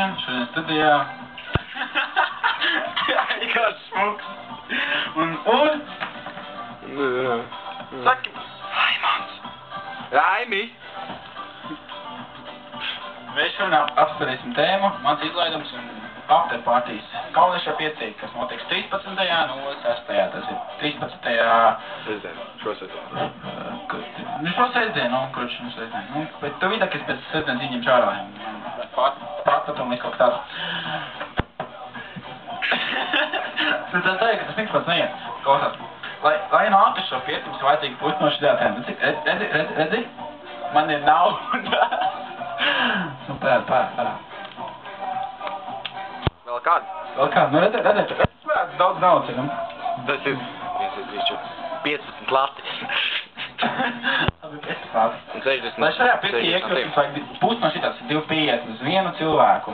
Labdien, šodien studijā. Īkārši smuks. Un? Saki, Raimons. Raimi! Mēs šodien apspriedīsim tēmu, mans izlaidums un afterpartijas Kaulišā piecīgi, kas notiks 13.06. Tas ir 13. Šo sestdienu. Šo sestdienu, kurš mums sestdienu. Bet tu vidāk, es pēc sestdienas viņiem čārājam. Pārpatumu visu kaut tāds. Tu tā teikt, ka tas niks pats neiet. Klausās. Lai nāktu šo piecības, mums vajadzīgi pusi no šī tēma. Redzi? Man ir nauda. Nu, pērā. Vēl kādu? Vēl kādu? Nu, redzi, es varētu daudz naudas ir, Tas ir 15 latis. Tas ir 15 latis. Un 60. Lai šajā piecī iekļūst, vajag pusi no šitās 250 uz vienu cilvēku.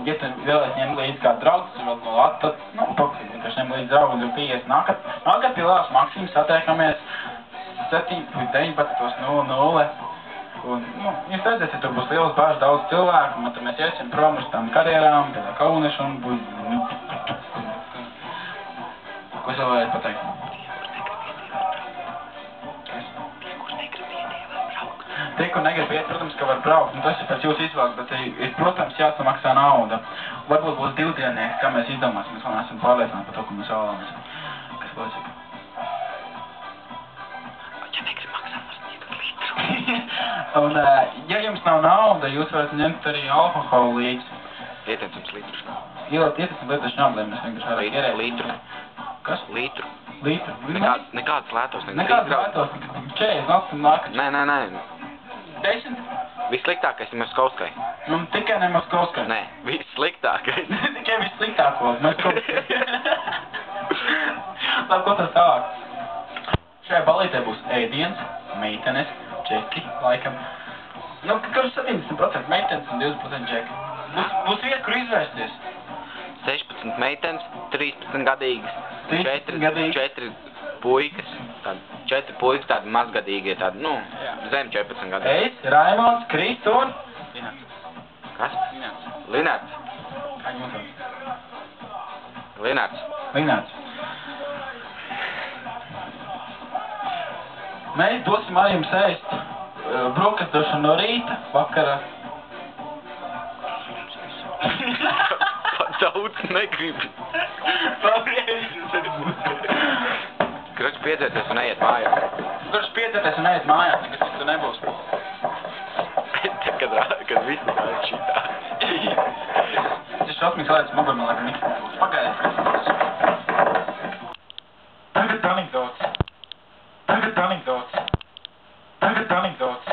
Ja tu vēlēs ņemt līdzi kādu draugu, tas ir vēl no lata, tad, toksīgi, vienkārši ņem līdzi draugu 250. Nākad pie Lāvas Maksimas satiekamies 19.00. Un, jūs redzēsiet, tur būs liels bāžs daudz cilvēku, un tad mēs iesim prom uz tām karjerām, pie tā Kauneša un būs... Ko es vēl varētu pateikt? Tie, kur negrib iet, protams, ka var braukt, un tas ir pēc jūsu izvēles, bet ir, protams, jāsamaksā nauda. Varbūt būs divdienieks, kā mēs izdomāsim, mēs vēl neesam pārliecināti par to, ko mēs vēlamies. Kas pasaka? Ja negrib maksāt, var sniegt litru. Un, ja jums nav nauda, jūs varat ņemt arī alkoholu līdzi. Ietecams litrus nav. Ietecams litrus nav, lai mēs vienkārši varam ierēt. Litru. Kas? Litru. Litru. Nekādas lētos. Nekādas lētos. 40 nāks un nākas. Nē. 10? Vissliktākais ir Moskovskai. Nu, tikai ne Moskovskai. Nē, vissliktākais. Tikai vissliktākos, Moskovskai. Labi, ko tas tālāk? Šajā balītē būs ēdiens, meitenes, džeki, laikam. Nu, kurš 70% meitenes un 20% džeki. Būs vieta, kur izvērsties. 16 meitenes, 13 gadīgas, 4 puikas, 4 puikas, tādi mazgadīgie, tādi, zem 14 gadu. Es, Raimons, Krist un... Kas? Linārds. Kā viņu uzvārds? Linārds. Mēs dosim arī jums ēst brokastošanu no rīta, vakara. Pat daudz negribi. Kurš piedzēties un eiet mājās. Nekas citu nebūs. Kad viss nāk šitā. Tas ir šausmīgs lēdz mugur, man laikam niks nebūs. Pagaidiet. Tagad anekdots.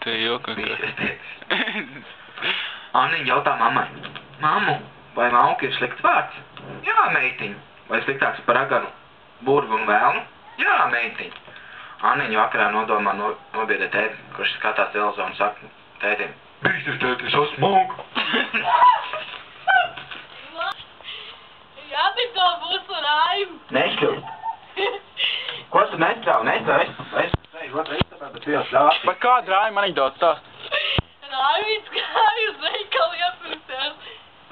Te joka, ka... Anniņa jautā mammai. Mammu, vai mauka ir slikts vārds? Jā, meitiņ. Vai sliktāks par raganu, burvu un vēlnu? Jā, meitiņ. Anniņa vakarā nodomā nobiedē tēti, kurš skatās televizoru un saka tētim. Bīsties, tēti, es esmu mauka. Jā, bet to būs un Raimu. Nešķilt. Ko tu nestrāvi? Es sēžu otrā istabā, bet viels ļāvis. Bet kāda Raima anekdotas tās? Raimīts kāja uz veikalu iepirkties.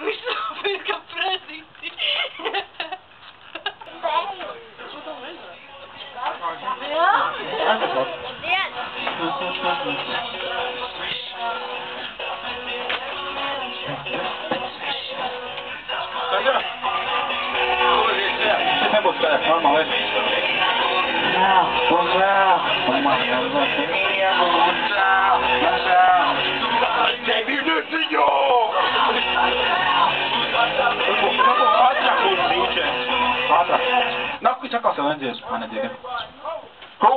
Viņš nopirka preziti. Tas nebūs kādās normāli Tevi neziņo! Ātrāk. Nāk, kui sakās vēl nedzies, man nedzīga. Ko?